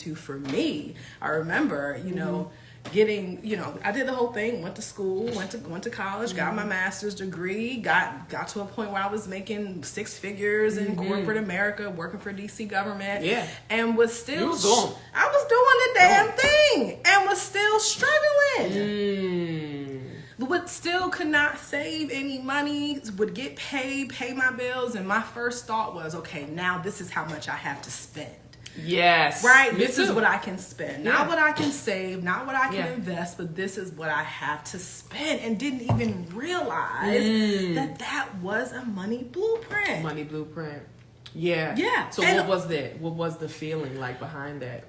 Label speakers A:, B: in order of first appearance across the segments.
A: into for me. I remember, you know, getting, you know, I did the whole thing, went to school, went to college, got my master's degree, got to a point where I was making six figures in corporate America, working for DC government, and was still I was doing the damn thing and was still struggling. But still could not save any money, would get paid, pay my bills, and my first thought was, okay, now this is how much I have to spend.
B: Yes.
A: Right? This is what I can spend. Not what I can save, not what I can invest, but this is what I have to spend. And didn't even realize that was a money blueprint.
B: Money blueprint. Yeah.
A: Yeah.
B: So what was that? What was the feeling like behind that?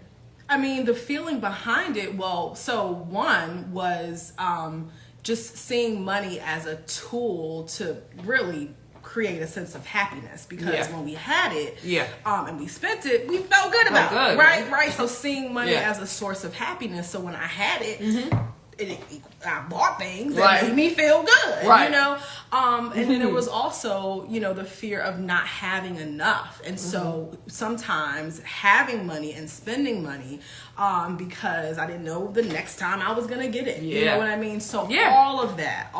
A: I mean, the feeling behind it, well, so one was just seeing money as a tool to really create a sense of happiness, because when we had it and we spent it, we felt good about it, right? So seeing money as a source of happiness, so when I had it, I bought things that made me feel good, you know? And then there was also, you know, the fear of not having enough. And so sometimes having money and spending money because I didn't know the next time I was going to get it. You know what I mean? So all of that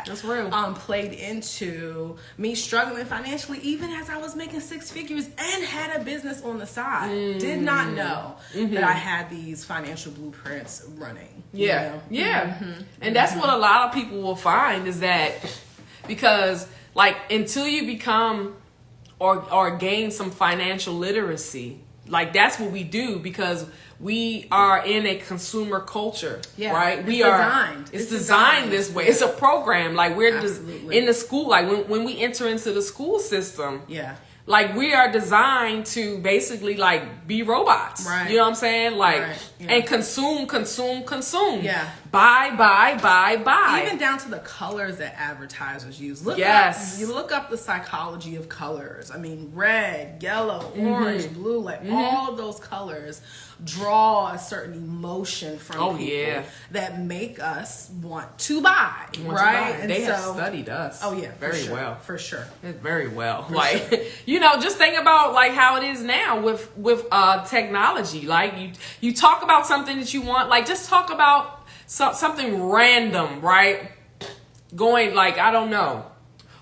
B: that's real.
A: Played into me struggling financially, even as I was making six figures and had a business on the side. Did not know that I had these financial blueprints running.
B: And that's what a lot of people will find, is that because like until you become or gain some financial literacy, like that's what we do, because we are in a consumer culture, right? It's designed this way. It's a program. Like we're in the school, like when we enter into the school system, like we are designed to basically like be robots, right? You know what I'm saying? Like and consume. Buy.
A: Even down to the colors that advertisers use. You look up the psychology of colors. I mean, red, yellow, orange, blue, like all of those colors draw a certain emotion from people that make us want to buy, right?
B: And they have studied us.
A: Oh yeah,
B: very well.
A: For sure.
B: Very well. You know, just think about like how it is now with technology. Like you talk about something that you want, like just talk about something random, right? Going like, I don't know,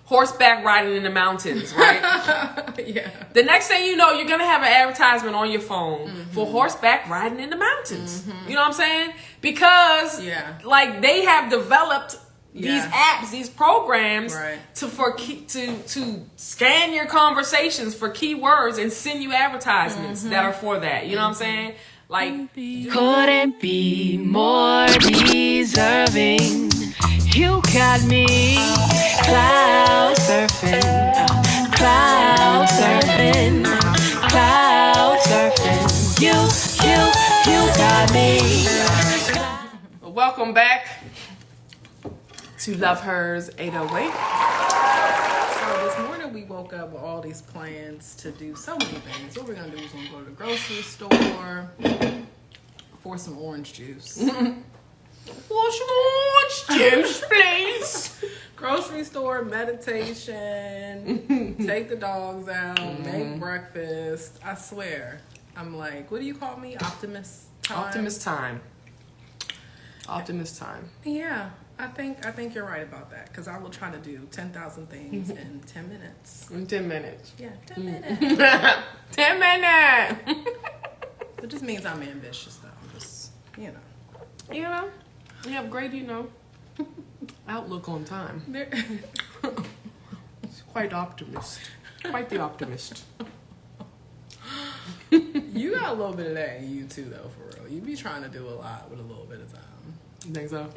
B: horseback riding in the mountains, right? The next thing you know, you're going to have an advertisement on your phone for horseback riding in the mountains. You know what I'm saying? Because like they have developed these apps, these programs to scan your conversations for keywords and send you advertisements that are for that. You know what I'm saying? Like,
C: couldn't be more deserving. You got me cloud surfing. You got me.
B: Welcome back to LoveHers 808.
A: So this morning we woke up with all these plans to do so many things. What we're gonna do is we're gonna go to the grocery store for some orange juice.
B: Want some orange juice, please?
A: Grocery store, meditation, take the dogs out, make breakfast. I swear, I'm like, what do you call me? Optimist time.
B: Optimist time.
A: Yeah, I think you're right about that, because I will try to do 10,000 things in 10 minutes.
B: In 10 minutes.
A: Yeah, 10 minutes.
B: 10 minutes.
A: It just means I'm ambitious, though. I'm just, you
B: know, you have great, outlook on time. It's quite optimist. Quite the optimist.
A: You got a little bit of that in you too, though, for real. You be trying to do a lot with a little bit of time.
B: You think so?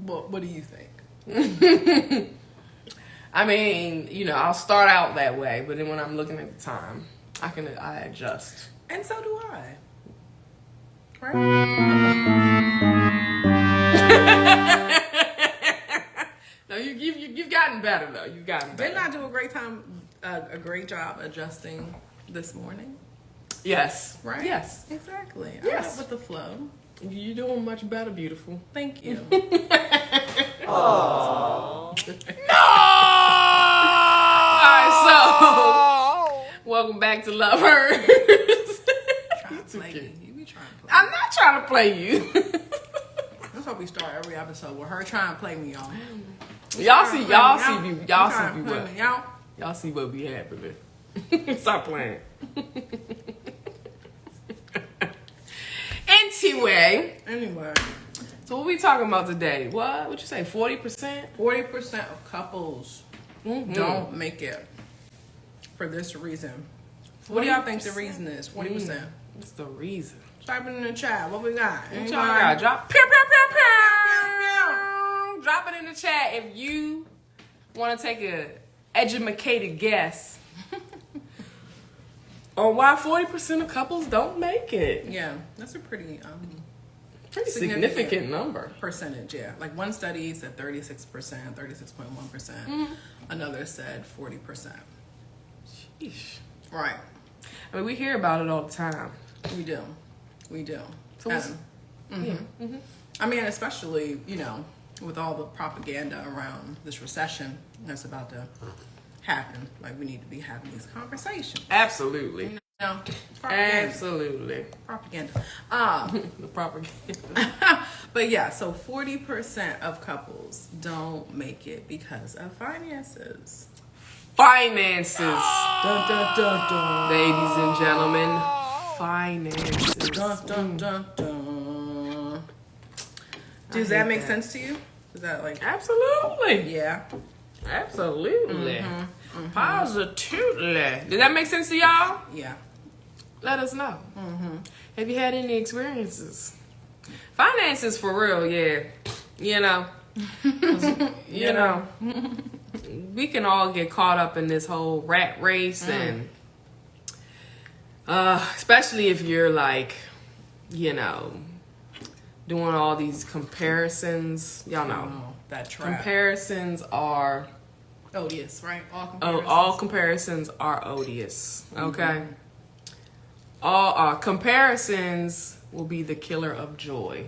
A: What do you think?
B: I mean, I'll start out that way, but then when I'm looking at the time, I adjust.
A: And so do I. Right?
B: No, you've gotten better though. You've gotten better.
A: Didn't I do a great job adjusting this morning?
B: Yes.
A: Right?
B: Yes.
A: Exactly.
B: Yes.
A: I went with the flow.
B: You're doing much better, beautiful.
A: Thank you.
B: Aww. No! Alright, so welcome back to LoveHers.
A: You be trying to play.
B: I'm not trying to play you.
A: That's how we start every episode with her trying to play me, y'all.
B: Y'all see what? Y'all see what be happening. Stop playing. Anyway. So what we talking about today? What you say? 40%?
A: 40% of couples don't make it for this reason. What do y'all think the reason is? 40%.
B: What's the reason?
A: Type it in the chat. What we got?
B: Drop. Drop it in the chat if you want to take a educated guess on why 40% of couples don't make it.
A: Yeah, that's a pretty
B: significant number.
A: Percentage, yeah. Like one study said 36%, 36.1%. Another said 40%.
B: Sheesh.
A: Right.
B: I mean, we hear about it all the time.
A: We do. So I mean, especially, with all the propaganda around this recession that's about to happen. Like, we need to be having these conversations.
B: Absolutely.
A: Propaganda.
B: Absolutely.
A: Propaganda.
B: The propaganda.
A: But yeah, so 40% of couples don't make it because of finances.
B: Finances. Dun, dun, dun, dun. Ladies and gentlemen, finances.
A: Dun, dun, dun, dun. Does that make sense to you? Is that like...
B: Absolutely.
A: Yeah.
B: Absolutely. Positively. Does that make sense to y'all?
A: Yeah.
B: Let us know. Have you had any experiences? Finances for real, yeah. You know, we can all get caught up in this whole rat race and especially if you're like, doing all these comparisons. Y'all know
A: that trap.
B: Comparisons are
A: odious, right?
B: All comparisons are odious. Okay. All comparisons will be the killer of joy.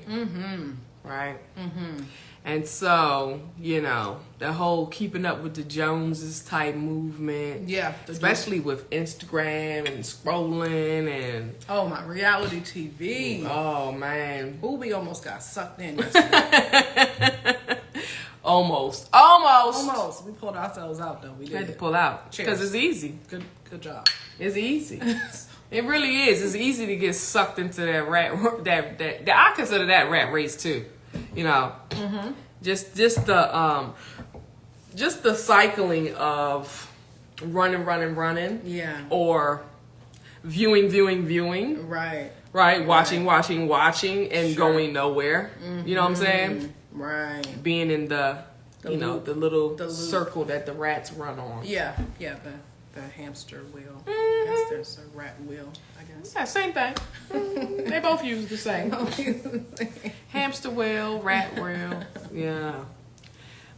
B: Right? And so, the whole keeping up with the Joneses type movement. Yeah. Especially with Instagram and scrolling and...
A: Oh, my reality TV.
B: Oh, man.
A: Ooh, we almost got sucked in yesterday.
B: Almost.
A: We pulled ourselves out, though. We
B: had to pull out. Because it's easy.
A: Good job.
B: It's easy. It really is. It's easy to get sucked into that rat. I consider that rat race too. Just the cycling of running. Yeah. Or viewing. Right. Watching, and going nowhere. You know what I'm saying?
A: Right.
B: Being in the little circle that the rats run on.
A: Yeah. The hamster wheel. I guess there's a rat wheel, I guess.
B: Yeah, same thing. They both use the same. Hamster wheel, rat wheel. Yeah.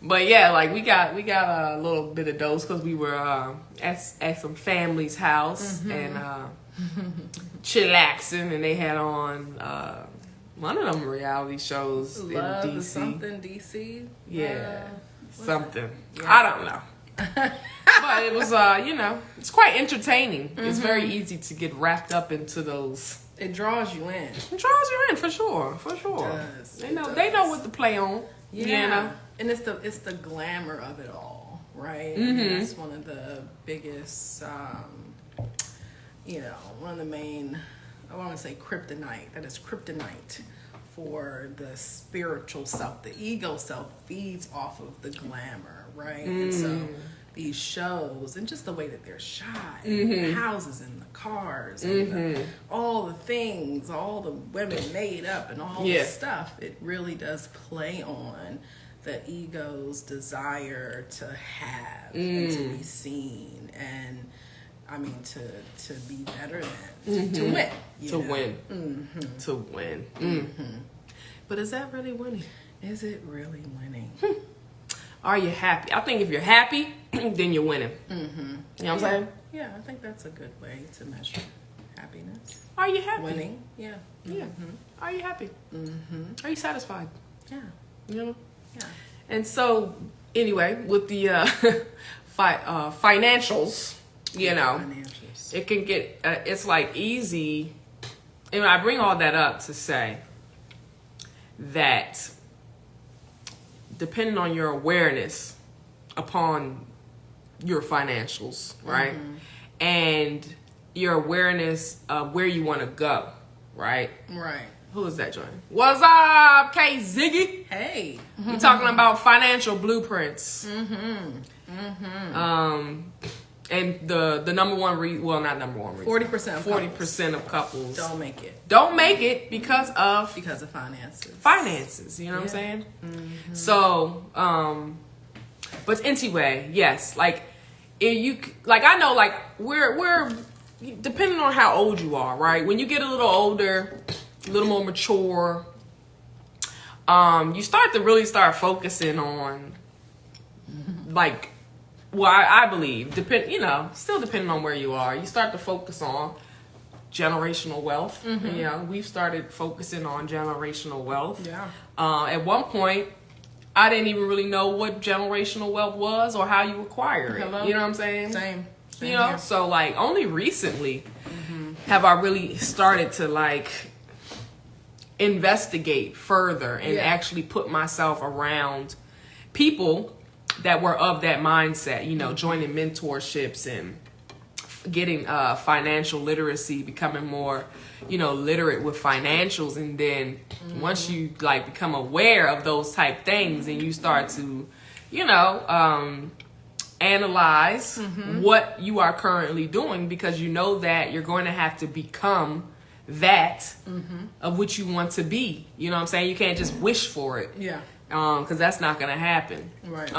B: But yeah, like we got a little bit of dose because we were at some family's house and chillaxing, and they had on one of them reality shows in DC.
A: Something DC.
B: Yeah, something. Yeah. I don't know. But it was, it's quite entertaining. It's very easy to get wrapped up into those.
A: It draws you in.
B: It draws you in for sure. It does. They know what to play on.
A: Yeah. And it's the glamour of it all, right? It's one of the biggest, one of the main, I want to say kryptonite. That is kryptonite for the spiritual self. The ego self feeds off of the glamour, right? And so these shows and just the way that they're shot, the houses and the cars and all the things, all the women made up and all the stuff, it really does play on the ego's desire to have and to be seen and to be better than, to win.
B: To win. But is that really winning?
A: Is it really winning?
B: Are you happy? I think if you're happy, then you're winning. You know what I'm saying?
A: Yeah, I think that's a good way to measure happiness.
B: Are you happy?
A: Winning, yeah.
B: Are you happy? Are you satisfied?
A: Yeah.
B: Yeah. And so, anyway, with the financials, it can get, it's like easy and I bring all that up to say that depending on your awareness upon your financials, right? And your awareness of where you want to go, right?
A: Right.
B: Who is that, Jordan? What's up, K Ziggy?
A: Hey.
B: We're talking about financial blueprints. And the number one not number one reason. 40% of couples
A: don't make it.
B: Don't make it because of
A: finances.
B: Finances, you know what I'm saying? So, but anyway, yes, like I know, like we're depending on how old you are, right? When you get a little older, a little more mature, you start to really start focusing on like. Well, I believe, still depending on where you are, you start to focus on generational wealth. We've started focusing on generational wealth.
A: Yeah.
B: At one point, I didn't even really know what generational wealth was or how you acquire it.
A: Hello?
B: You know what I'm saying?
A: Same
B: here. So like only recently have I really started to like investigate further and actually put myself around people that were of that mindset, joining mentorships and getting financial literacy, becoming more, literate with financials. And then once you like become aware of those type things and you start to, analyze what you are currently doing, because you know that you're going to have to become that of which you want to be. You know what I'm saying? You can't just wish for it.
A: Yeah.
B: Because that's not going to happen.
A: Right.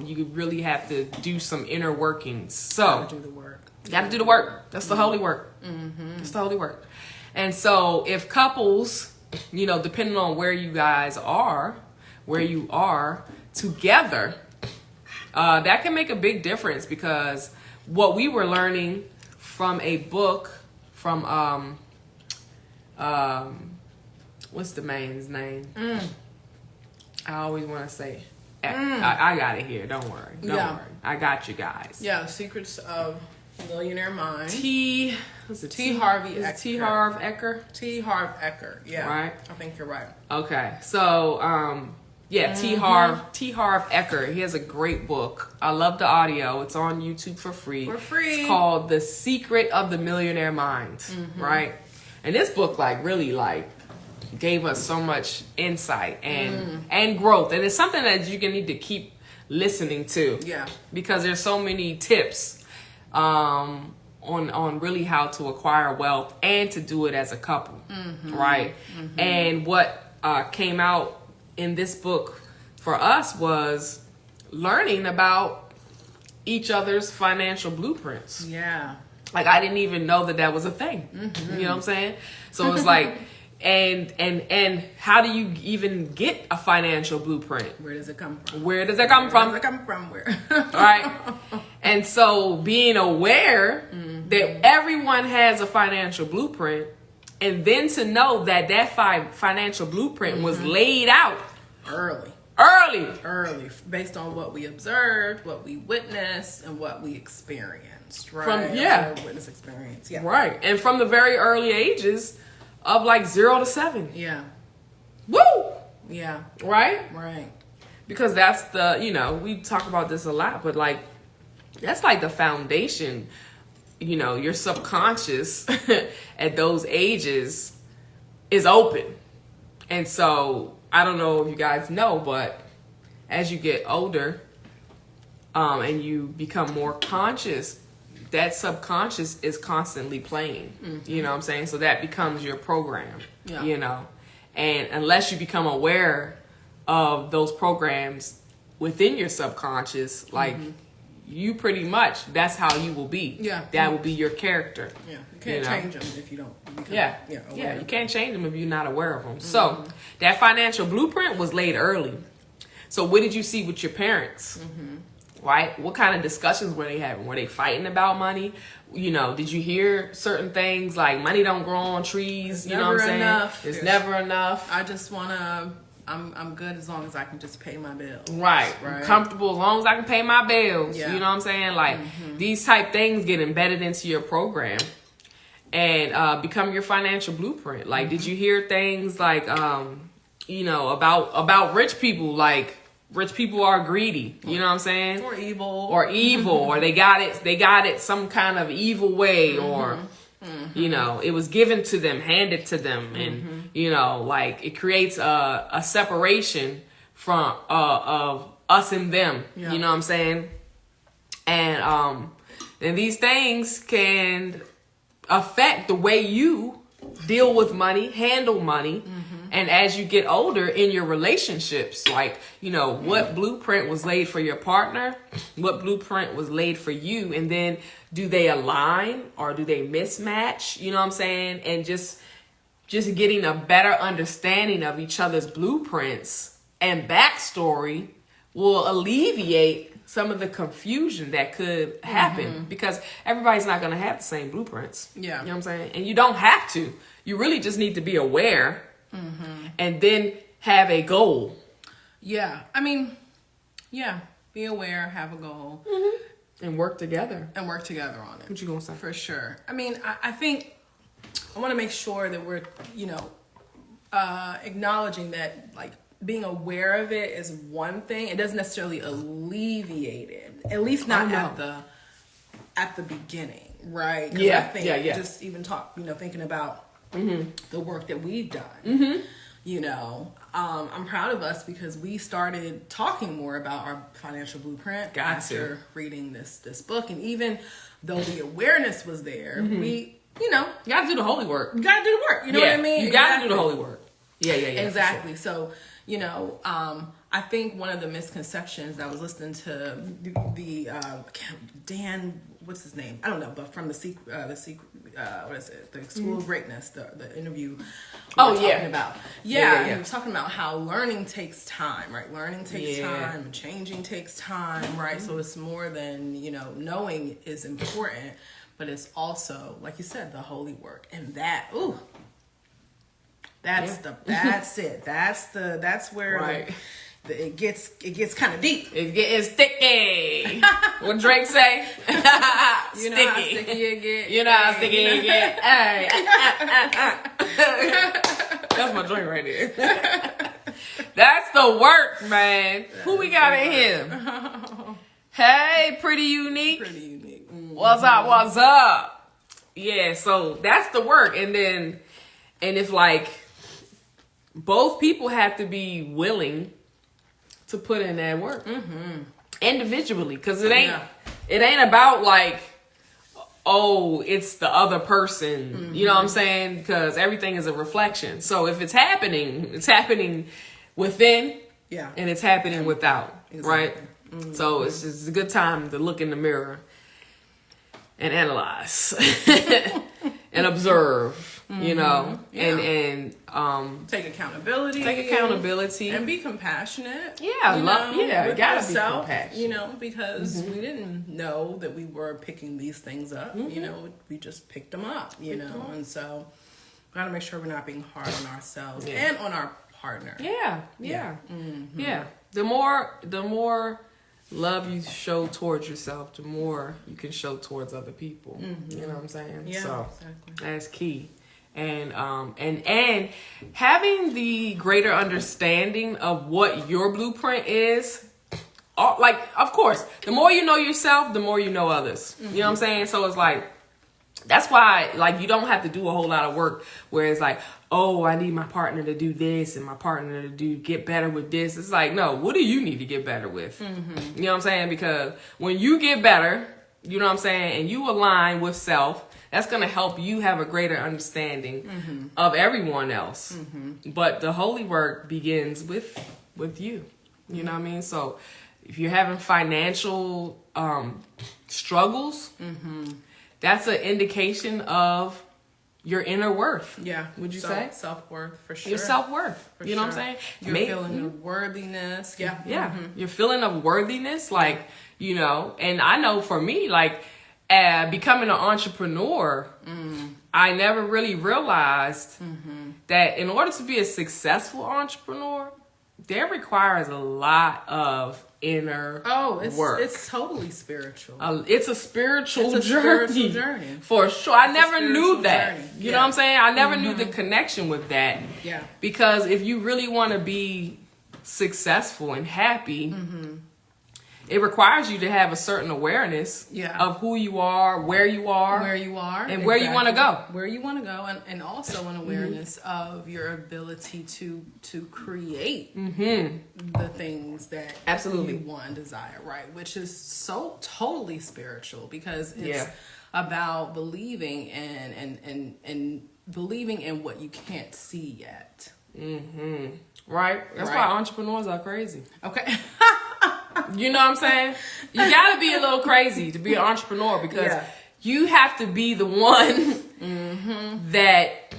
B: You really have to do some inner workings. So,
A: gotta do the work.
B: Gotta do the work. That's the holy work. That's the holy work. And so, if couples, depending on where you guys are, where you are together, that can make a big difference, because what we were learning from a book from, what's the man's name? I always want to say, I got it here. Don't worry. Don't worry. I got you guys.
A: Yeah, Secrets of Millionaire Mind.
B: T.
A: Harv Eker. T. Harv Eker. Yeah.
B: Right.
A: I think you're right.
B: Okay. So, T. Harv Eker. He has a great book. I love the audio. It's on YouTube for free. It's called The Secret of the Millionaire Mind. Right. And this book, like, really, like, gave us so much insight and growth, and it's something that you're gonna need to keep listening to. Yeah, because there's so many tips on really how to acquire wealth and to do it as a couple, right? And what came out in this book for us was learning about each other's financial blueprints.
A: Yeah,
B: like I didn't even know that was a thing. You know what I'm saying? So it's like. And how do you even get a financial blueprint?
A: Where does it come from?
B: Where? Right. And so being aware that everyone has a financial blueprint, and then to know that financial blueprint was laid out
A: early, based on what we observed, what we witnessed, and what we experienced. Right. Witness experience. Yeah.
B: Right. And from the very early ages of like 0 to 7.
A: Yeah.
B: Woo!
A: Yeah.
B: Right?
A: Right.
B: Because that's the, we talk about this a lot, but like, that's like the foundation, your subconscious at those ages is open. And so, I don't know if you guys know, but as you get older, and you become more conscious, that subconscious is constantly playing. You know what I'm saying? So that becomes your program, and unless you become aware of those programs within your subconscious, like you pretty much, that's how you will be. Yeah. That will be your character. Yeah.
A: You can't change them if you don't become
B: aware. You can't change them if you're not aware of them. So that financial blueprint was laid early. So what did you see with your parents? Right? What kind of discussions were they having? Were they fighting about money? Did you hear certain things like money don't grow on trees? You know what I'm saying? It's never enough.
A: I just want to, I'm good as long as I can just pay my bills.
B: Right. I'm comfortable as long as I can pay my bills. Yeah. You know what I'm saying? Like these type things get embedded into your program. and become your financial blueprint. Like, did you hear things like, you know, about rich people? Like, rich people are greedy. You know what I'm saying?
A: Or evil.
B: Or they got it some kind of evil way, or you know, it was given to them, handed to them, and you know, like, it creates a separation from of us and them.
A: Yeah.
B: You know what I'm saying? And these things can affect the way you deal with money, handle money. And as you get older in your relationships, like, you know, what blueprint was laid for your partner, what blueprint was laid for you, and then do they align or do they mismatch? You know what I'm saying? And just getting a better understanding of each other's blueprints and backstory will alleviate some of the confusion that could happen, because everybody's not going to have the same blueprints.
A: Yeah.
B: You know what I'm saying? And you don't have to. You really just need to be aware and then have a goal.
A: Yeah. I mean, yeah. Be aware, have a goal.
B: And work together.
A: And work together on it.
B: What you gonna say?
A: For sure. I mean, I think I want to make sure that we're, you know, acknowledging that, like, being aware of it is one thing. It doesn't necessarily alleviate it. At least not at the beginning, right?
B: Yeah.
A: I think just even thinking about the work that we've done. You know, I'm proud of us because we started talking more about our financial blueprint after reading this book. And even though the awareness was there, we, you know,
B: You gotta do the holy work.
A: you gotta do the work. You know what I mean?
B: You gotta do the holy work. Yeah.
A: Exactly. So, you know, I think one of the misconceptions, I was listening to the Dan, what's his name? I don't know, but from the what is it? The School of Greatness, the interview. Talking about. He was talking about how learning takes time, right? Learning takes time, changing takes time, right? So it's more than, you know, knowing is important, but it's also, like you said, the holy work. And that, that's it. That's where it gets kind of deep.
B: It's getting sticky. What Drake say?
A: You know how sticky it get.
B: You know how sticky it get. Hey. That's my joint right there. That's the work, man. Who we got in here? Hey, pretty unique.
A: Pretty unique.
B: What's up? Yeah, so that's the work. And if, like, both people have to be willing to put in that work individually, because it ain't about, like, it's the other person. You know what I'm saying? Because everything is a reflection. So if it's happening within, and it's happening without, right? So it's just a good time to look in the mirror and analyze and observe. You know, and
A: take accountability, and be compassionate.
B: You gotta
A: yourself,
B: be compassionate.
A: You know, because we didn't know that we were picking these things up. You know, we just picked them up. You know, and so we gotta make sure we're not being hard on ourselves and on our partner.
B: Yeah. The more love you show towards yourself, the more you can show towards other people. You know what I'm saying?
A: Yeah,
B: so
A: exactly.
B: That's key. And having the greater understanding of what your blueprint is, like, of course, the more you know yourself, the more you know others. You know what I'm saying? So it's like, that's why, like, you don't have to do a whole lot of work where it's like, I need my partner to do this and my partner to get better with this. It's like, no, what do you need to get better with? You know what I'm saying? Because when you get better, you know what I'm saying, and you align with self, that's going to help you have a greater understanding of everyone else. But the holy work begins with you. You know what I mean? So if you're having financial struggles, that's an indication of your inner worth.
A: Yeah.
B: Would you say?
A: Self-worth, for sure.
B: Your self-worth. You know what I'm saying?
A: Your feeling of worthiness. Yeah.
B: Your feeling of worthiness, like, you know, and I know for me, like, becoming an entrepreneur, I never really realized that in order to be a successful entrepreneur, there requires a lot of inner
A: work. It's totally spiritual.
B: It's a spiritual
A: journey.
B: For sure. I never knew that.
A: Journey.
B: You know what I'm saying? I never knew the connection with that.
A: Yeah.
B: Because if you really want to be successful and happy, it requires you to have a certain awareness of who you are, where you are, and where you want to go.
A: Where you want to go, and also an awareness of your ability to create the things that you want and desire, right? Which is so totally spiritual, because it's about believing and believing in what you can't see yet.
B: Right? That's why entrepreneurs are crazy.
A: Okay.
B: You know what I'm saying? You gotta be a little crazy to be an entrepreneur, because you have to be the one that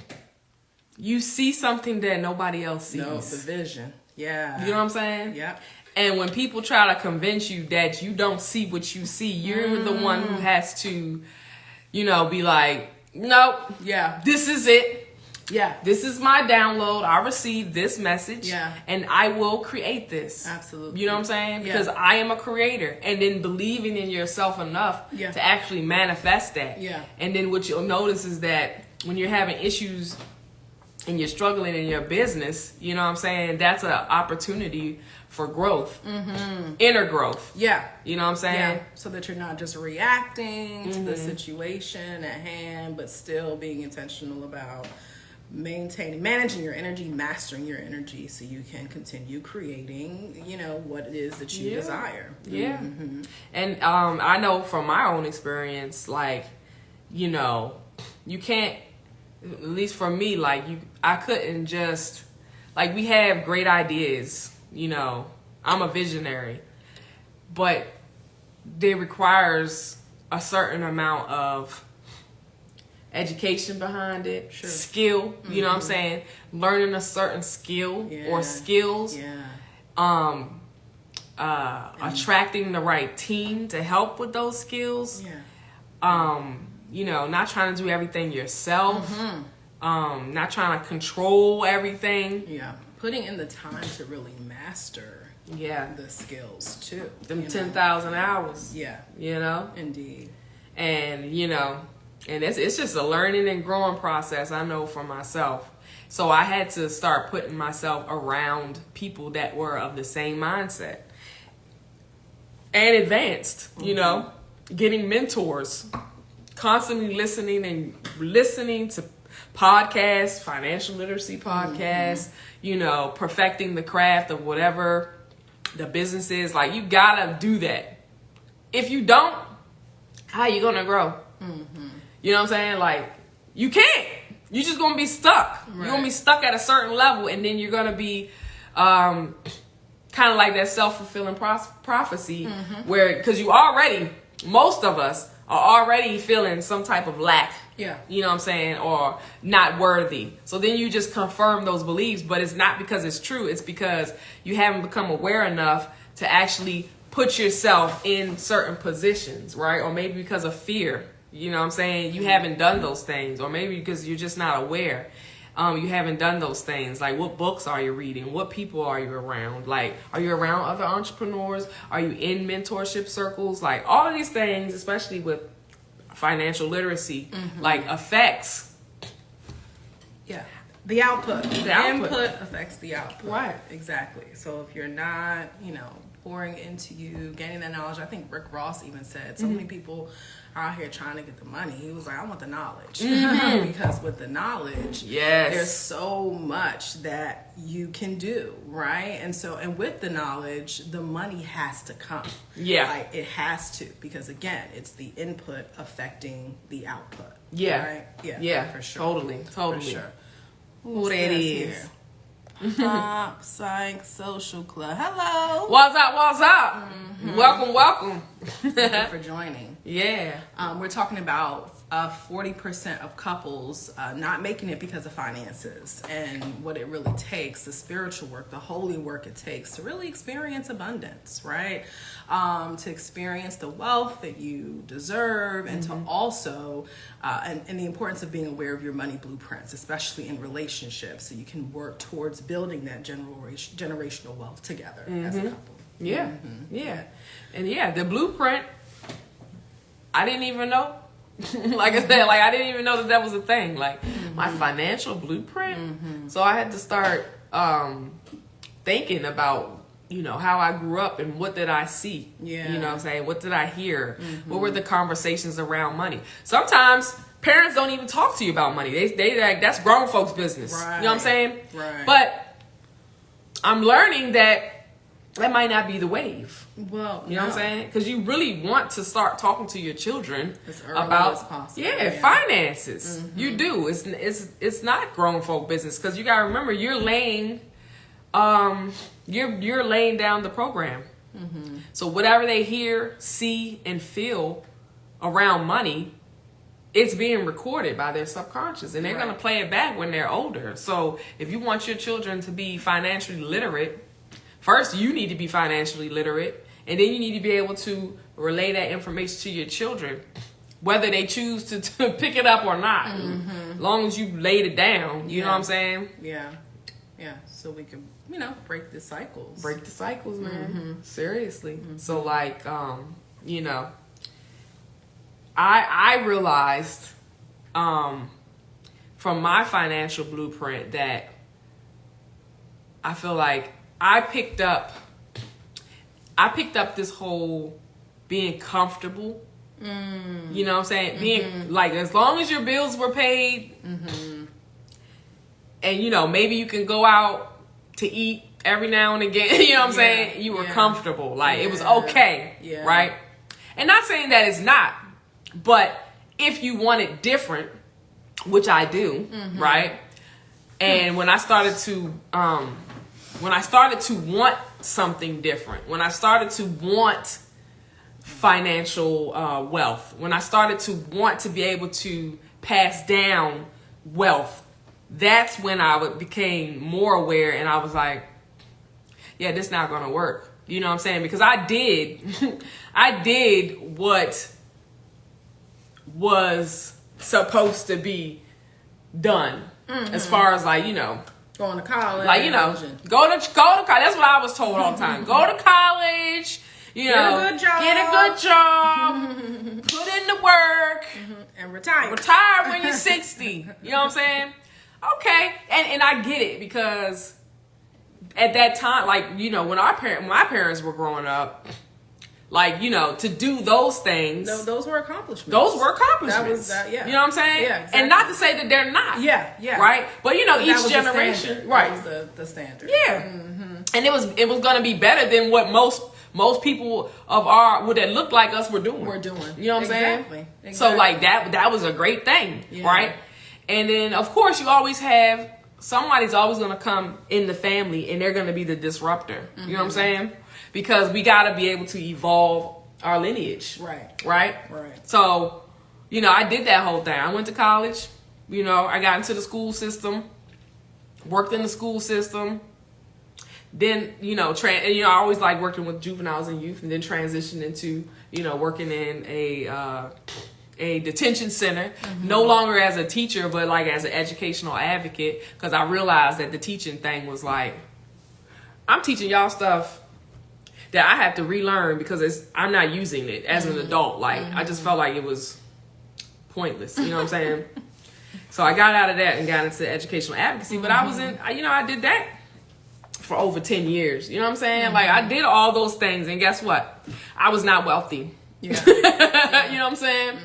B: you see something that nobody else sees.
A: No, the vision. Yeah.
B: You know what I'm saying?
A: Yeah.
B: And when people try to convince you that you don't see what you see, you're the one who has to, be like, nope.
A: Yeah.
B: This is it.
A: Yeah.
B: This is my download. I received this message.
A: Yeah.
B: And I will create this.
A: Absolutely.
B: You know what I'm saying? Because I am a creator. And then believing in yourself enough to actually manifest that.
A: Yeah.
B: And then what you'll notice is that when you're having issues and you're struggling in your business, you know what I'm saying? That's an opportunity for growth. Inner growth.
A: Yeah.
B: You know what I'm saying?
A: Yeah. So that you're not just reacting to the situation at hand, but still being intentional about managing your energy, mastering your energy, so you can continue creating, what it is that you desire.
B: Yeah. And I know from my own experience, like, you can't, at least for me, like, I couldn't just, like, we have great ideas, I'm a visionary, but it requires a certain amount of education behind it, skill, you know what I'm saying? Learning a certain skill or skills, attracting the right team to help with those skills, not trying to do everything yourself, not trying to control everything.
A: Yeah, putting in the time to really master the skills too.
B: Them 10,000 hours.
A: Yeah. Indeed.
B: And, and it's just a learning and growing process, I know for myself. So I had to start putting myself around people that were of the same mindset and advanced, getting mentors, constantly listening to podcasts, financial literacy podcasts, perfecting the craft of whatever the business is. Like, you gotta do that. If you don't, how you gonna grow? You know what I'm saying? Like, you can't. You're just going to be stuck. Right. You're going to be stuck at a certain level, and then you're going to be kind of like that self-fulfilling prophecy where, because most of us are already feeling some type of lack. Yeah. You know what I'm saying? Or not worthy. So then you just confirm those beliefs, but it's not because it's true. It's because you haven't become aware enough to actually put yourself in certain positions, right? Or maybe because of fear. You know what I'm saying? You haven't done those things. Or maybe because you're just not aware. You haven't done those things. Like, what books are you reading? What people are you around? Like, are you around other entrepreneurs? Are you in mentorship circles? Like, all of these things, especially with financial literacy, like, affects
A: the output. The input affects the output.
B: Right.
A: Exactly. So if you're not, pouring into you, gaining that knowledge, I think Rick Ross even said, so many people are out here trying to get the money. He was like, I want the knowledge. Because with the knowledge, there's so much that you can do, right? And with the knowledge, the money has to come. Yeah. Like, it has to, because again, it's the input affecting the output. Yeah. Right? Yeah, for sure.
B: Totally.
A: For sure. Who that is? Here? Pop Psych Social Club. Hello.
B: What's up? Welcome.
A: Thank you for joining.
B: Yeah.
A: We're talking about 40% of couples not making it because of finances, and what it really takes, the spiritual work, the holy work it takes to really experience abundance, right? To experience the wealth that you deserve, and to also, and the importance of being aware of your money blueprints, especially in relationships, so you can work towards building that generational wealth together as a couple.
B: Yeah. Yeah. And yeah, the blueprint, I didn't even know. Like I said, like I didn't even know that was a thing. Like my financial blueprint. So I had to start thinking about, you know, how I grew up and what did I see?
A: Yeah.
B: You know what I'm saying? What did I hear? What were the conversations around money? Sometimes parents don't even talk to you about money. They like, that's grown folks' business.
A: Right.
B: You know what I'm saying?
A: Right.
B: But I'm learning that might not be the wave.
A: Well,
B: you know what I'm saying? Because you really want to start talking to your children
A: as early
B: about
A: as possible.
B: Finances. You do. It's not grown folk business, because you gotta remember you're laying you're laying down the program. So whatever they hear, see, and feel around money, it's being recorded by their subconscious, and they're gonna play it back when they're older. So if you want your children to be financially literate, first, you need to be financially literate, and then you need to be able to relay that information to your children, whether they choose to pick it up or not. As long as you laid it down, you know what I'm saying?
A: Yeah. Yeah. So we can, you know, break the cycles.
B: Break the cycles, man. Seriously. So, like, you know, I realized from my financial blueprint that I feel like I picked up this whole being comfortable. You know what I'm saying? Being like, as long as your bills were paid, and you know, maybe you can go out to eat every now and again, you know what I'm saying? You were comfortable. Like it was okay. Right? And not saying that it's not, but if you want it different, which I do, right? And when I started to want something different, when I started to want financial wealth, when I started to want to be able to pass down wealth, that's when I became more aware, and I was like, yeah, this not gonna work. You know what I'm saying? Because I did what was supposed to be done, as far as like, you know,
A: going to college,
B: like, you know, go to college. That's what I was told all the time. Go to college, you know,
A: get a good job,
B: put in the work,
A: and retire
B: when you're 60. You know what I'm saying? Okay, and I get it, because at that time, like, you know, when my parents were growing up, like, you know, to do those things,
A: those were accomplishments.
B: That
A: was
B: you know what I'm saying?
A: Yeah, exactly.
B: And not to say that they're not.
A: Yeah.
B: Right? But you know,
A: But
B: each generation, right?
A: That was the standard.
B: Yeah. And it was going to be better than what most people that looked like us were doing. You know what I'm saying?
A: Exactly.
B: So like that was a great thing, right? And then of course you always have somebody's always going to come in the family, and they're going to be the disruptor. You know what I'm saying? Because we got to be able to evolve our lineage. Right. So, you know, I did that whole thing. I went to college. You know, I got into the school system, worked in the school system. Then, you know, I always like working with juveniles and youth, and then transitioned into, you know, working in a detention center, no longer as a teacher, but like as an educational advocate, because I realized that the teaching thing was like, I'm teaching y'all stuff that I have to relearn because I'm not using it as an adult. Like, I just felt like it was pointless. You know what I'm saying? So I got out of that and got into educational advocacy. But I did that for over 10 years. You know what I'm saying? Like, I did all those things. And guess what? I was not wealthy. Yeah. You know what I'm saying?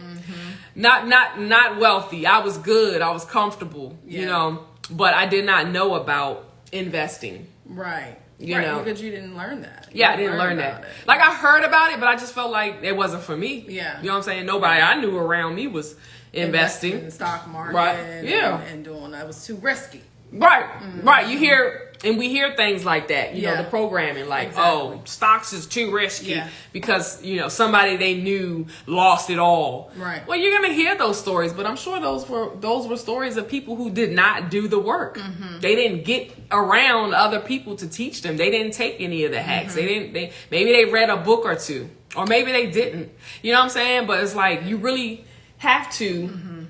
B: Not wealthy. I was good. I was comfortable, you know, but I did not know about investing.
A: Right.
B: You know,
A: because you didn't learn that.
B: I didn't learn that. Like, I heard about it, but I just felt like it wasn't for me.
A: Yeah.
B: You know what I'm saying? Nobody I knew around me was investing
A: in the stock market.
B: Right.
A: And doing that was too risky.
B: Right. Right. We hear things like that, you know, the programming, like, oh, stocks is too risky because, you know, somebody they knew lost it all.
A: Right.
B: Well, you're going to hear those stories, but I'm sure those were stories of people who did not do the work. They didn't get around other people to teach them. They didn't take any of the hacks. Maybe they read a book or two, or maybe they didn't. You know what I'm saying? But it's like, you really have to,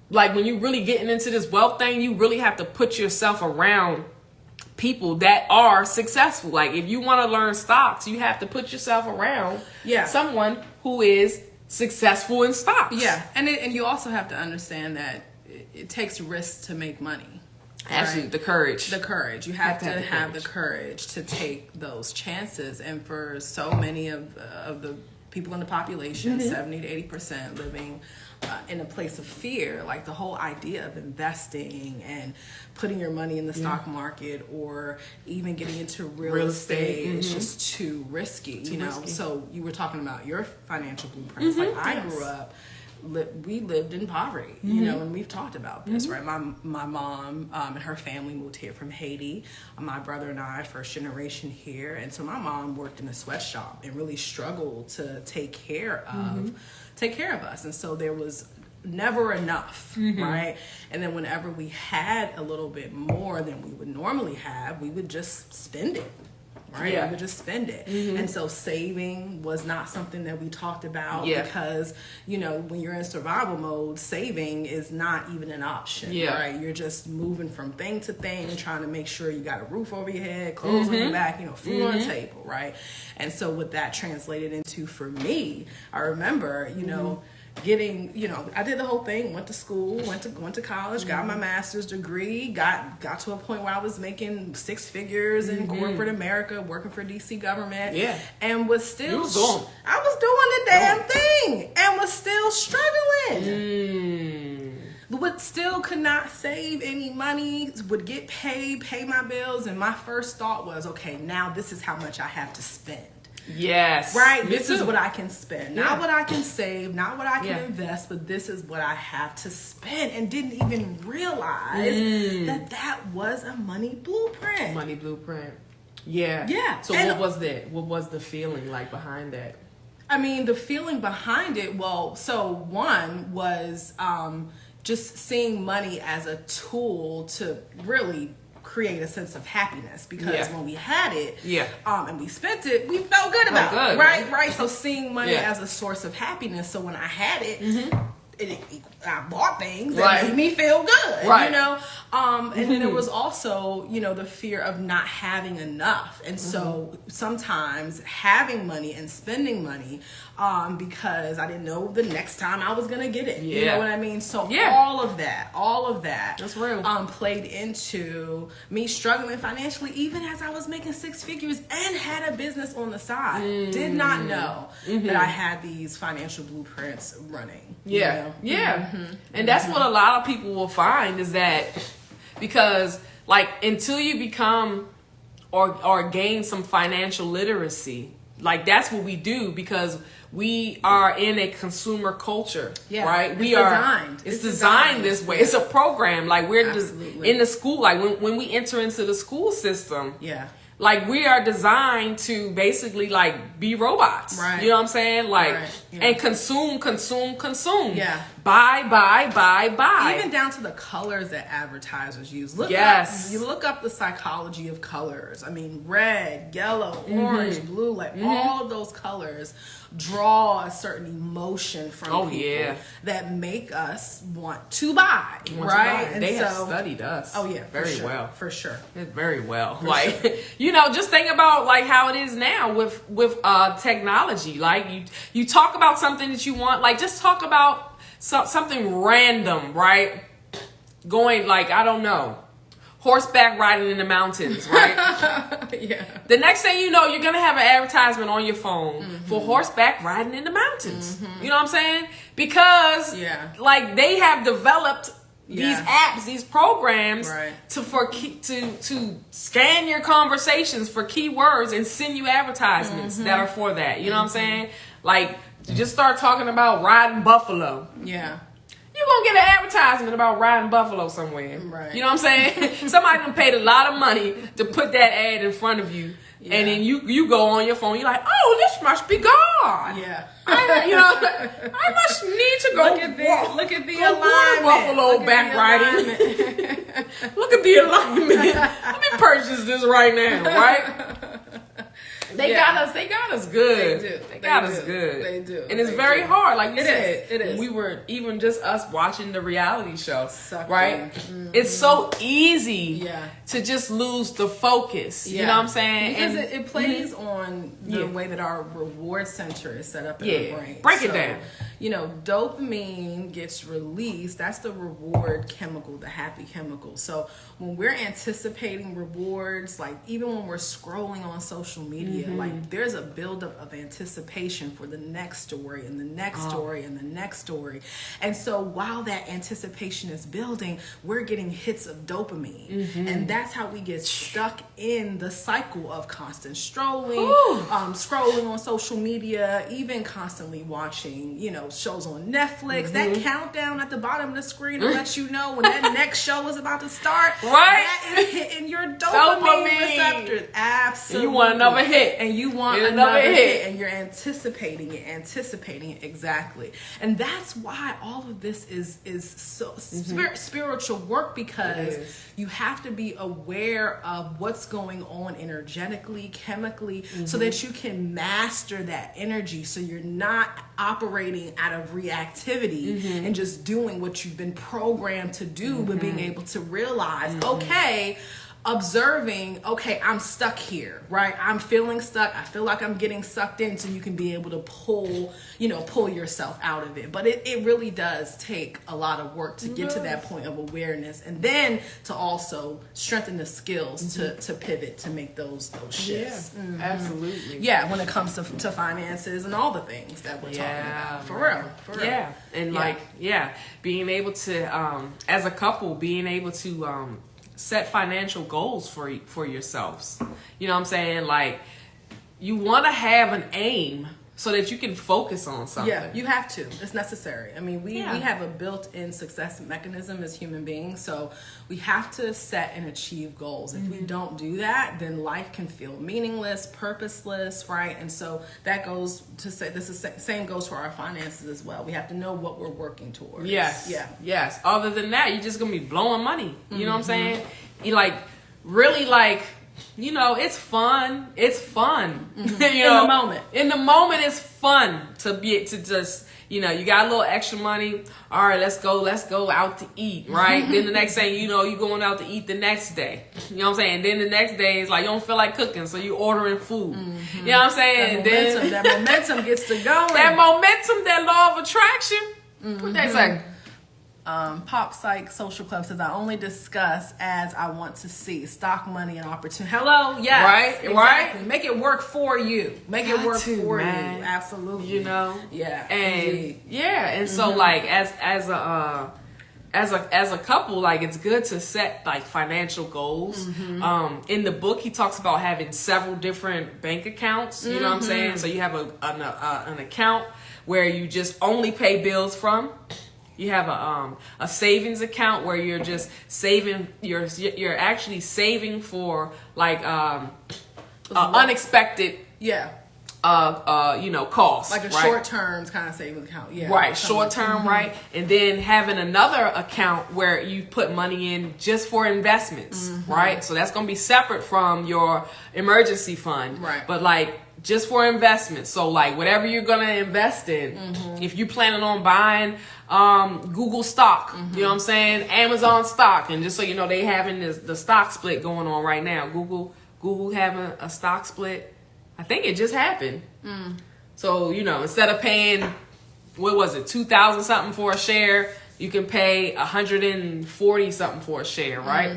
B: like, when you're really getting into this wealth thing, you really have to put yourself around people that are successful. Like if you want to learn stocks, you have to put yourself around someone who is successful in stocks.
A: Yeah, and you also have to understand that it takes risks to make money.
B: Absolutely, right? The courage.
A: You have to have the courage to take those chances. And for so many of the people in the population, 70 to 80% living in a place of fear, like the whole idea of investing and putting your money in the stock market or even getting into real estate is just too risky. So you were talking about your financial blueprints. Like I grew up, we lived in poverty, and we've talked about this, right? My mom and her family moved here from Haiti. My brother and I, first generation here, and so my mom worked in a sweatshop and really struggled to take care of us, and so there was never enough, right? And then whenever we had a little bit more than we would normally have, we would just spend it. Right? We would just spend it. And so saving was not something that we talked about because, when you're in survival mode, saving is not even an option, right? You're just moving from thing to thing, trying to make sure you got a roof over your head, clothes on your back, food on the table, right? And so what that translated into for me, I remember, getting, I did the whole thing, went to school, went to college, got my master's degree, got to a point where I was making six figures in corporate America, working for DC government, and was still, I was doing the damn thing, and was still struggling. But still could not save any money, would get paid, pay my bills, and my first thought was, okay, now this is how much I have to spend.
B: Yes.
A: Right? This is what I can spend. Not what I can save, not what I can invest, but this is what I have to spend. And didn't even realize that was a money blueprint.
B: Money blueprint. Yeah. Yeah. So what was that? What was the feeling like behind that?
A: I mean, the feeling behind it, one was just seeing money as a tool to really create a sense of happiness, because when we had it and we spent it, we felt good about it, right? So seeing money as a source of happiness, so when I had it, I bought things that made me feel good, and then there was also, the fear of not having enough, and so sometimes having money and spending money because I didn't know the next time I was gonna get it. You know what I mean? So all of that
B: that's real.
A: Played into me struggling financially, even as I was making six figures and had a business on the side. Did not know that I had these financial blueprints running.
B: And that's what a lot of people will find, is that because like until you become or gain some financial literacy, like that's what we do, because we are in a consumer culture, right? It's designed this way. It's a program. Like we're in the school, like when we enter into the school system, like we are designed to basically like be robots, right? You know what I'm saying? Like and consume. Yeah. Buy.
A: Even down to the colors that advertisers use. You look up the psychology of colors. I mean, red, yellow, orange, blue, like all of those colors draw a certain emotion from people that make us want to buy, right?
B: And they have studied us.
A: Very well.
B: Very well. Like just think about like how it is now with technology. Like you talk about something that you want, like just talk about something random, right? Going like, I don't know, horseback riding in the mountains, right? The next thing you know, you're gonna have an advertisement on your phone for horseback riding in the mountains. You know what I'm saying? Because like they have developed these apps, these programs to scan your conversations for keywords and send you advertisements that are for that. You know what I'm saying? Like just start talking about riding buffalo. You're going to get an advertisement about riding buffalo somewhere. Right. You know what I'm saying? Somebody done paid a lot of money to put that ad in front of you. And then you go on your phone. You're like, oh, this must be God. I must need to go
A: look at the alignment.
B: Buffalo back riding. Look at the alignment. Let me purchase this right now, right? They got us good. They got us good.
A: They do.
B: And it's very hard. Like you said, it is. We were even just us watching the reality show, right? It's so easy to just lose the focus. You know what I'm saying?
A: Because it plays on the way that our reward center is set up in our brain.
B: Break it down.
A: You know, dopamine gets released. That's the reward chemical, the happy chemical. So when we're anticipating rewards, like even when we're scrolling on social media, like there's a buildup of anticipation for the next story and the next story and the next story. And so while that anticipation is building, we're getting hits of dopamine. And that's how we get stuck in the cycle of constant strolling, scrolling on social media, even constantly watching, you know, shows on Netflix. That countdown at the bottom of the screen to let you know when that next show is about to start.
B: Right.
A: That is hitting your dopamine receptors. Absolutely.
B: And you want another hit.
A: And you want another hit. And you're anticipating it exactly. And that's why all of this is so spiritual work, because you have to be aware of what's going on energetically, chemically, so that you can master that energy, so you're not operating out of reactivity and just doing what you've been programmed to do, but being able to realize, okay, observing, okay, I'm stuck here, right? I'm feeling stuck. I feel like I'm getting sucked in, so you can be able to pull yourself out of it. But it really does take a lot of work to get to that point of awareness, and then to also strengthen the skills to pivot, to make those shifts.
B: Yeah, absolutely.
A: Yeah, when it comes to finances and all the things that we're talking about. For real.
B: Yeah. And being able to, as a couple, being able to set financial goals for yourselves. You know what I'm saying? Like, you want to have an aim so that you can focus on something.
A: Yeah, you have to. It's necessary. I mean, we have a built-in success mechanism as human beings, so we have to set and achieve goals. If we don't do that, then life can feel meaningless, purposeless, right? And so that goes to say, this is same goes for our finances as well. We have to know what we're working towards.
B: Yes. Yeah. Yes. Other than that, you're just gonna be blowing money. You know what I'm saying? You really you know, it's fun. It's fun. You know, in the moment, it's fun to just, you know, you got a little extra money. All right, let's go out to eat, right? Then the next thing you know, you going out to eat the next day. You know what I'm saying? Then the next day is like, you don't feel like cooking, so you ordering food. You know what I'm saying?
A: That momentum gets to going.
B: That momentum, that law of attraction. What they say?
A: Pop Psych Social Club says, I only discuss as I want to see stock, money, and opportunity. Hello? Yes.
B: Right?
A: Exactly. Make it work for you. Make it work for
B: man.
A: you. Absolutely.
B: You know?
A: Yeah.
B: And and so like as a couple, like, it's good to set like financial goals. In the book, he talks about having several different bank accounts. You know what I'm saying? So you have an account where you just only pay bills from. You have a savings account where you're just saving. You're actually saving for like unexpected.
A: Yeah.
B: Costs.
A: Like a short term kind of savings account. Yeah.
B: Right. Short term, right? And then having another account where you put money in just for investments, right? So that's going to be separate from your emergency fund.
A: Right.
B: But like, just for investments. So like, whatever you're going to invest in, if you're planning on buying Google stock, you know what I'm saying? Amazon stock. And just so you know, they having the stock split going on right now. Google having a stock split. I think it just happened. So, you know, instead of paying, what was it, 2,000 something for a share, you can pay 140 something for a share, right?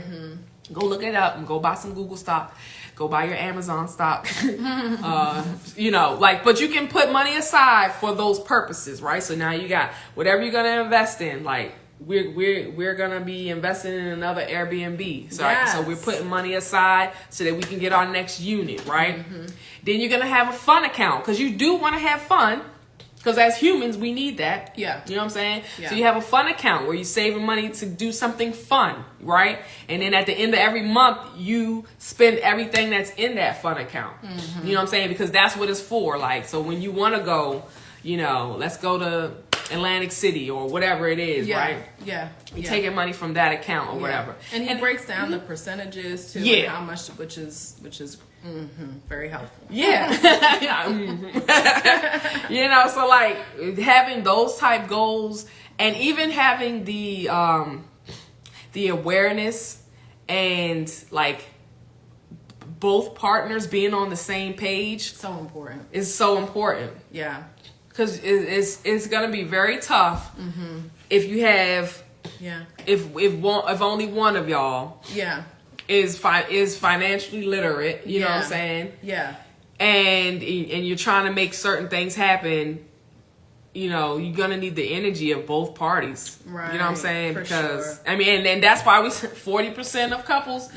B: Go look it up and go buy some Google stock. Go buy your Amazon stock. You know, like, but you can put money aside for those purposes, right? So now you got whatever you're gonna invest in. Like, we're gonna be investing in another Airbnb. So, so we're putting money aside so that we can get our next unit, right? Then you're gonna have a fun account, because you do want to have fun. Because as humans, we need that.
A: Yeah.
B: You know what I'm saying?
A: Yeah.
B: So you have a fun account where you're saving money to do something fun, right? And then at the end of every month, you spend everything that's in that fun account. You know what I'm saying? Because that's what it's for. Like, so when you want to go, you know, let's go to Atlantic City or whatever it is, right?
A: Yeah.
B: You're taking money from that account or whatever.
A: And he breaks down the percentages too, and how much, which is very helpful.
B: Yeah. You know, so like having those type goals, and even having the awareness and like both partners being on the same page
A: So important.
B: is so important.
A: Yeah.
B: Because it's gonna be very tough if you have if only one of y'all is financially literate. You know what I'm saying?
A: Yeah.
B: And you're trying to make certain things happen. You know, you're gonna need the energy of both parties.
A: Right.
B: You know what I'm saying?
A: For
B: Because
A: sure.
B: I mean, and that's why 40% of couples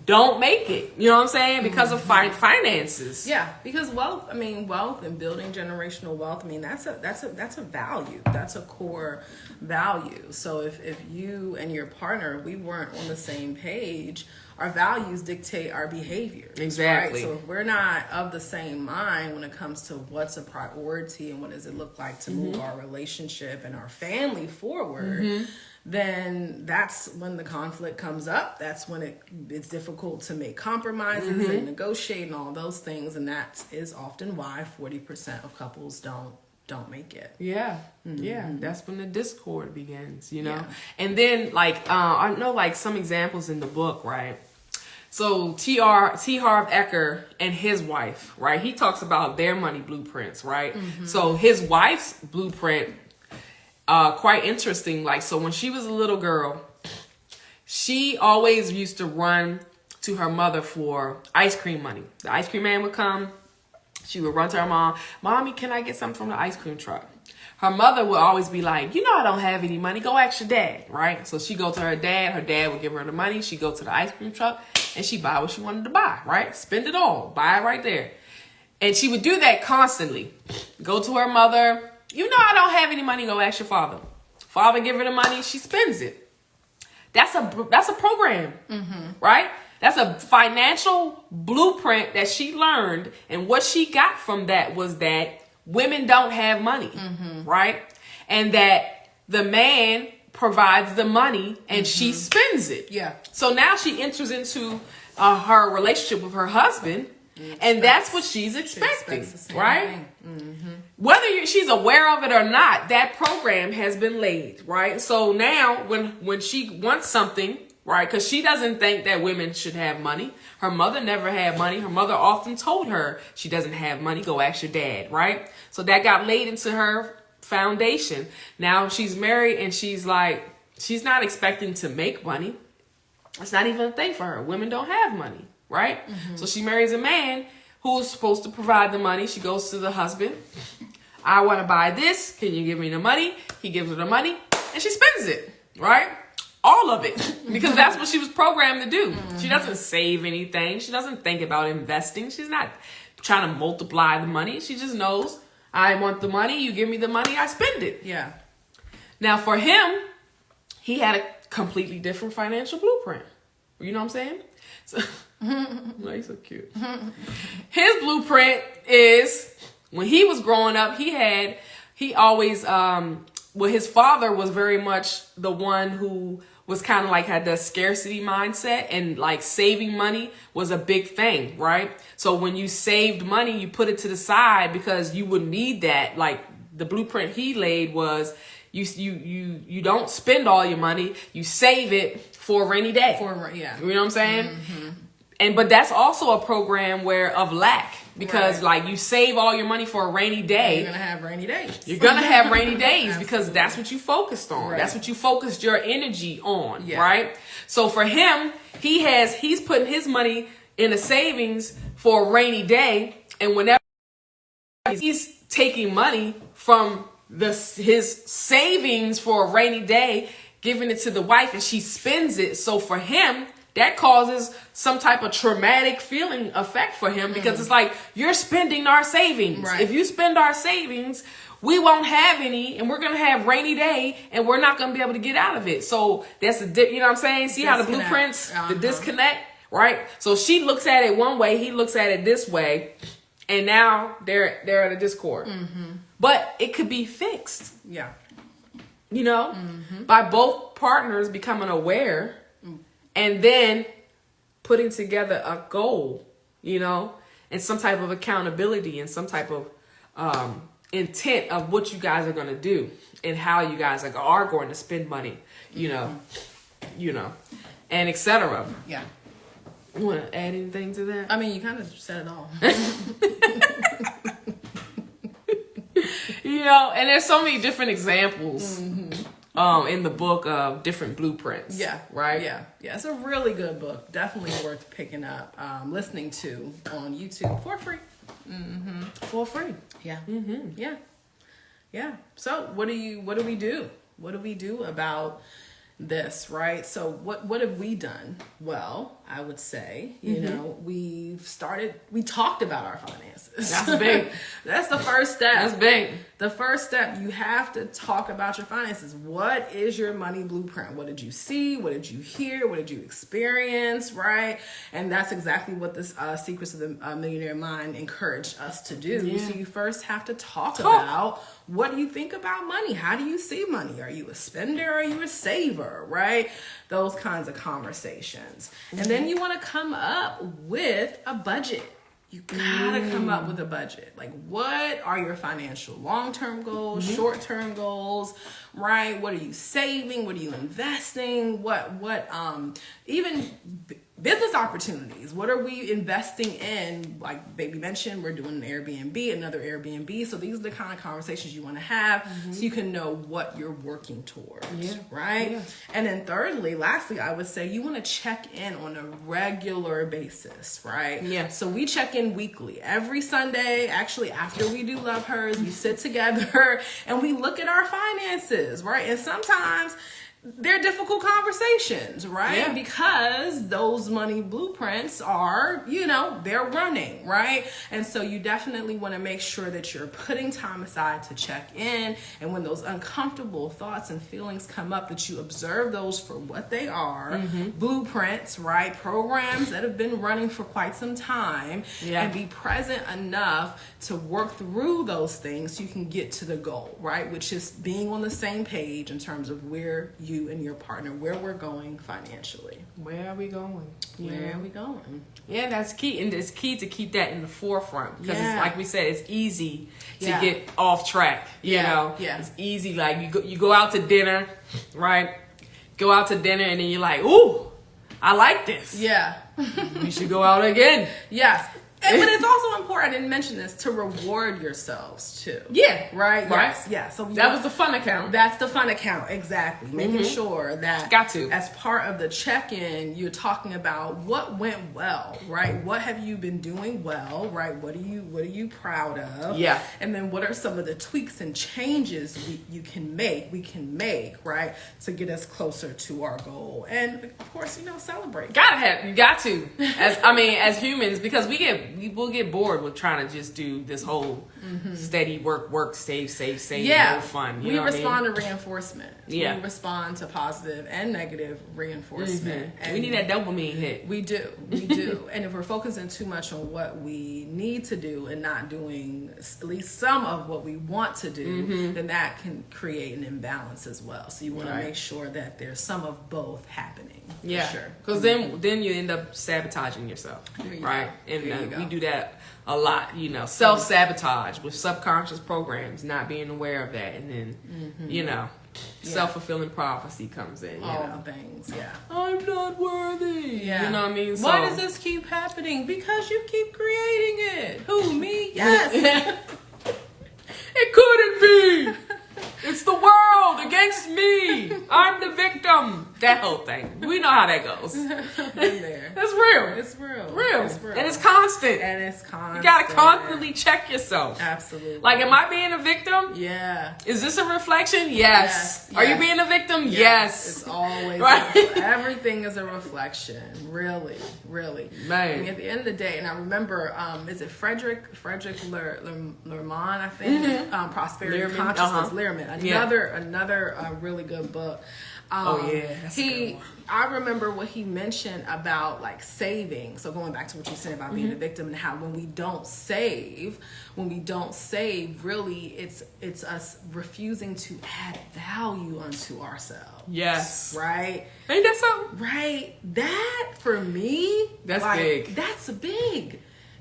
B: don't make it. You know what I'm saying? Because of finances.
A: Yeah, because wealth and building generational wealth, I mean, that's a value. That's a core value. So if you and your partner, we weren't on the same page, our values dictate our behaviors.
B: Exactly.
A: Right? So if we're not of the same mind when it comes to what's a priority and what does it look like to move our relationship and our family forward, then that's when the conflict comes up. That's when it's difficult to make compromises and negotiate and all those things. And that is often why 40% of couples don't make it.
B: Yeah. That's when the discord begins, you know? And then like, I know like some examples in the book, right? So T. Harv Eker and his wife, right? He talks about their money blueprints, right? So his wife's blueprint, quite interesting. Like, so when she was a little girl, she always used to run to her mother for ice cream money. The ice cream man would come. She would run to her mom. Mommy, can I get something from the ice cream truck? Her mother would always be like, you know, I don't have any money. Go ask your dad, right? So she go to her dad. Her dad would give her the money. She go to the ice cream truck and she buy what she wanted to buy, right? Spend it all. Buy it right there. And she would do that constantly. Go to her mother. You know, I don't have any money. Go ask your father. Father give her the money. She spends it. That's a program, right? That's a financial blueprint that she learned. And what she got from that was that women don't have money, right? And that the man provides the money and she spends it.
A: Yeah.
B: So now she enters into her relationship with her husband, and that's what she's expecting, right? Whether she's aware of it or not, that program has been laid, right? So now when she wants something, right, because she doesn't think that women should have money. Her mother never had money. Her mother often told her she doesn't have money. Go ask your dad, right? So that got laid into her foundation. Now she's married and she's like, she's not expecting to make money. It's not even a thing for her. Women don't have money, right? So she marries a man who's supposed to provide the money. She goes to the husband. I want to buy this. Can you give me the money? He gives her the money and she spends it, right? All of it, because that's what she was programmed to do. She doesn't save anything. She doesn't think about investing. She's not trying to multiply the money. She just knows, I want the money. You give me the money, I spend it.
A: Yeah.
B: Now for him, he had a completely different financial blueprint. You know what I'm saying? So, no, he's so cute. His blueprint is, when he was growing up, he always, well, his father was very much the one who was kind of like had the scarcity mindset, and like saving money was a big thing, right? So when you saved money, you put it to the side because you would need that. Like the blueprint he laid was you don't spend all your money, you save it for a rainy day. You know what I'm saying? But that's also a program of lack. Because like you save all your money for a rainy day.
A: You're going to have rainy days.
B: You're going to have rainy days because that's what you focused on. Right. That's what you focused your energy on, right? So for him, he's putting his money in a savings for a rainy day. And whenever he's taking money from his savings for a rainy day, giving it to the wife, and she spends it. So for him, that causes some type of traumatic feeling effect for him, because it's like, you're spending our savings. Right. If you spend our savings, we won't have any, and we're going to have rainy day, and we're not going to be able to get out of it. So that's you know what I'm saying? See how the blueprints, the disconnect, right? So she looks at it one way, he looks at it this way, and now they're at a discord. But it could be fixed. Yeah. You know, by both partners becoming aware. And then putting together a goal, you know, and some type of accountability and some type of intent of what you guys are going to do and how you guys are going to spend money, you know. and etc.
A: Yeah.
B: You want to add anything to that?
A: I mean, you kind of said it all.
B: You know, and there's so many different examples in the book of different blueprints.
A: Yeah.
B: Right?
A: Yeah. Yeah. It's a really good book. Definitely worth picking up, listening to on YouTube for free.
B: For free.
A: Yeah. Yeah. Yeah. So what do we do? What do we do about this, right? So what have we done? Well, I would say, you know, we talked about our finances.
B: That's big.
A: That's the first step.
B: That's big.
A: The first step, you have to talk about your finances. What is your money blueprint? What did you see? What did you hear? What did you experience, right? And that's exactly what this Secrets of the Millionaire Mind encouraged us to do.
B: Yeah.
A: So you first have to talk about, what do you think about money? How do you see money? Are you a spender? Are you a saver, right? Those kinds of conversations. And then you want to come up with a budget. You gotta come up with a budget. Like, what are your financial long-term goals, short-term goals, right? What are you saving? What are you investing? Even business opportunities. What are we investing in? Like Baby mentioned, we're doing an Airbnb, another Airbnb. So these are the kind of conversations you want to have so you can know what you're working towards, right? Yeah. And then lastly, I would say you want to check in on a regular basis, right?
B: Yeah.
A: So we check in weekly. Every Sunday, actually, after we do Love Hers, we sit together and we look at our finances, right? And sometimes they're difficult conversations, right?
B: Yeah.
A: Because those money blueprints are, they're running, right? And so you definitely want to make sure that you're putting time aside to check in. And when those uncomfortable thoughts and feelings come up, that you observe those for what they are, blueprints, right? Programs that have been running for quite some time, and be present enough to work through those things so you can get to the goal, right? Which is being on the same page in terms of where you and your partner, where we're going financially.
B: Where are we going?
A: Where are we going?
B: Yeah, that's key. And it's key to keep that in the forefront. Because it's, like we said, it's easy to get off track. You know?
A: Yeah.
B: It's easy. Like you go out to dinner, right? Go out to dinner and then you're like, ooh, I like this.
A: Yeah.
B: We should go out again.
A: Yes. But it's also important, I didn't mention this, to reward yourselves too.
B: Yeah.
A: Right?
B: Right.
A: Yes. So
B: that was the fun account.
A: That's the fun account, exactly. Making sure that as part of the check-in, you're talking about what went well, right? What have you been doing well, right? What are you proud of?
B: Yeah.
A: And then what are some of the tweaks and changes we can make, right? To get us closer to our goal. And of course, celebrate.
B: You got to. As humans, because we will get bored with trying to just do this whole steady work, save, no fun.
A: We respond to reinforcement.
B: Yeah.
A: We respond to positive and negative reinforcement. And
B: we need that dopamine hit.
A: We do. And if we're focusing too much on what we need to do and not doing at least some of what we want to do, then that can create an imbalance as well. So you want to make sure that there's some of both happening.
B: Yeah,
A: for sure.
B: Because then you end up sabotaging yourself, right? And we do that a lot, self-sabotage with subconscious programs, not being aware of that, and then self-fulfilling prophecy comes in.
A: All the things,
B: I'm not worthy.
A: Yeah.
B: You know what I mean?
A: Why does this keep happening? Because you keep creating it. Who, me? Yes.
B: It couldn't be. It's the world against me. I'm the victim. That whole thing. We know how that goes.
A: There.
B: It's real.
A: It's real.
B: And it's constant. You gotta constantly check yourself.
A: Absolutely.
B: Like, am I being a victim?
A: Yeah.
B: Is this a reflection? Yes. Are you being a victim? Yes.
A: It's always
B: right.
A: Everything is a reflection. Really.
B: Man.
A: I mean, at the end of the day, and I remember, is it Frederick Lehrman, I think? Prosperity
B: Lehrman.
A: Consciousness. Lehrman. Another really good book.
B: That's a good one.
A: I remember what he mentioned about like saving. So going back to what you said about being a victim and how when we don't save, really it's us refusing to add value unto ourselves.
B: Yes.
A: Right?
B: Ain't that something?
A: Right. That for me,
B: that's
A: like,
B: big.
A: That's big.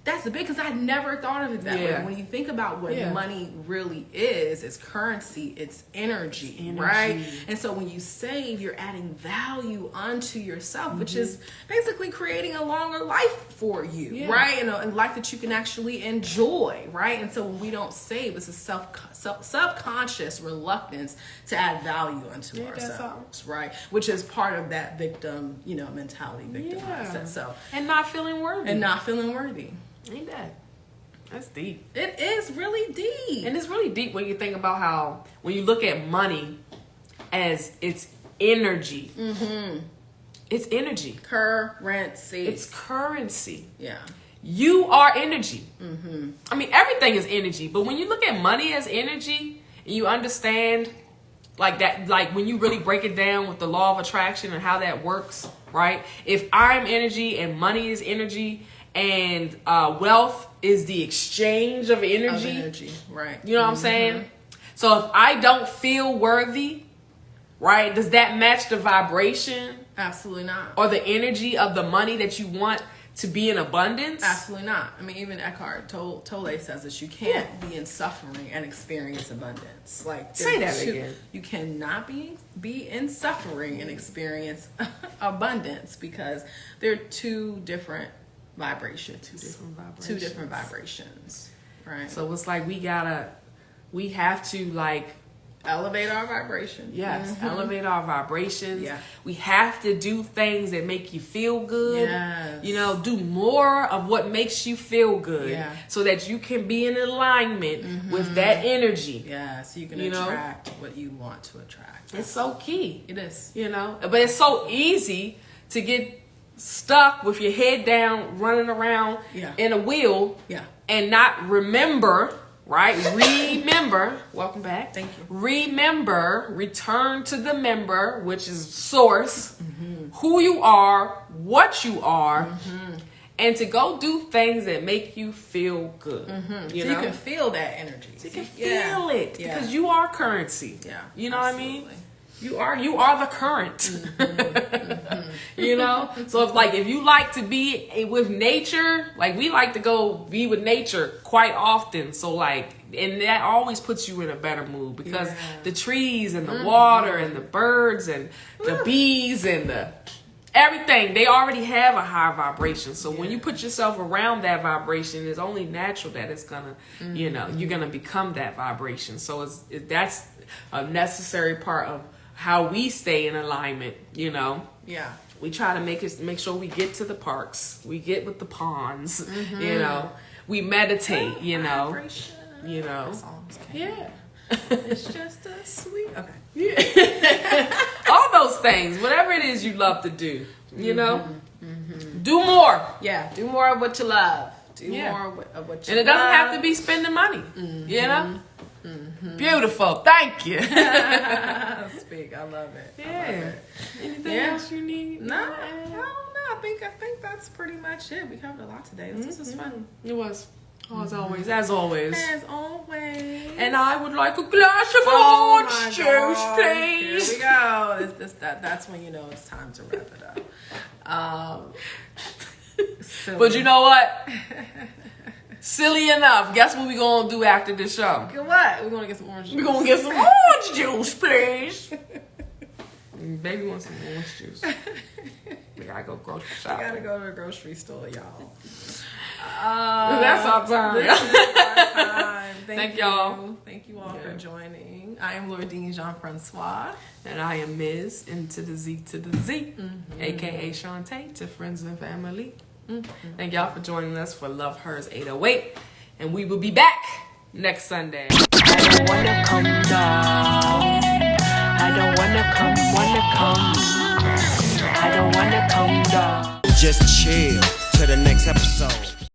A: that's big, because I never thought of it that way. When you think about what money really is, it's currency, it's energy, right? And so when you save, you're adding value onto yourself, which is basically creating a longer life for you, right? And a life that you can actually enjoy, right? And so when we don't save, it's a subconscious reluctance to add value onto ourselves, right? Which is part of that victim, mentality, victim mindset. So,
B: and not feeling worthy.
A: Ain't that?
B: That's deep.
A: It is really deep.
B: And it's really deep when you think about how, when you look at money as its energy. It's energy.
A: Currency.
B: It's currency.
A: Yeah.
B: You are energy. I mean, everything is energy. But when you look at money as energy, and you understand like that, like when you really break it down with the law of attraction and how that works, right? If I'm energy and money is energy, and wealth is the exchange of energy.
A: Right.
B: You know what I'm saying? So if I don't feel worthy, right, does that match the vibration?
A: Absolutely not.
B: Or the energy of the money that you want to be in abundance?
A: Absolutely not. I mean, even Eckhart Tolle says this: you can't be in suffering and experience abundance. Like,
B: say that again.
A: You cannot be in suffering and experience abundance, because they're two different vibrations. Two different vibrations. Right.
B: So it's like we have to like
A: elevate our vibration.
B: Yes, elevate our vibrations.
A: Yeah.
B: We have to do things that make you feel good.
A: Yes.
B: Do more of what makes you feel good.
A: Yeah.
B: So that you can be in alignment with that energy.
A: Yeah, so you can attract what you want to attract.
B: It's so key.
A: It is.
B: But it's so easy to get stuck with your head down, running around in a wheel, and not remember, right? Remember, welcome back.
A: Thank you.
B: Remember, return to the member, which is source, who you are, what you are, and to go do things that make you feel good.
A: You can feel that energy.
B: So you can feel it because you are currency.
A: Yeah,
B: you know what I mean? You are the current. So if you like to be with nature, like we like to go be with nature quite often. So and that always puts you in a better mood, because the trees and the water and the birds and the bees and the everything, they already have a high vibration. So when you put yourself around that vibration, it's only natural that it's gonna, you're gonna become that vibration. So that's a necessary part of how we stay in alignment,
A: Yeah.
B: We try to make sure we get to the parks, we get with the ponds, we meditate,
A: Vibration.
B: Yeah.
A: It's just a sweet. Okay.
B: Yeah. All those things, whatever it is you love to do, do more.
A: Yeah. Do more of what you love. Do more of what you
B: And it doesn't have to be spending money, Beautiful. Thank you.
A: Speak. I love it.
B: Yeah.
A: I love it.
B: Anything else you need?
A: No, I don't know. I think that's pretty much it. We covered a lot today. This was fun.
B: It was. As always. As always.
A: As always.
B: And I would like a glass of orange juice, please.
A: Here we go. That's when it's time to wrap it up.
B: But you know what? Silly enough. Guess what we gonna do after this show?
A: What? We're gonna get some orange juice.
B: We're gonna get some orange juice, please. Baby wants some orange juice. We gotta go grocery shopping.
A: We gotta go to the grocery store, y'all.
B: That's our time.
A: This is our time.
B: Thank y'all.
A: Thank you all for joining. I am Lourdine Jean-Francois.
B: And I am Ms. and to the Z to the Z, aka Shantae, to friends and family. Thank y'all for joining us for LoveHers 808. And we will be back next Sunday.
C: I don't wanna come down. I don't wanna come. I don't wanna come down.
D: Just chill till the next episode.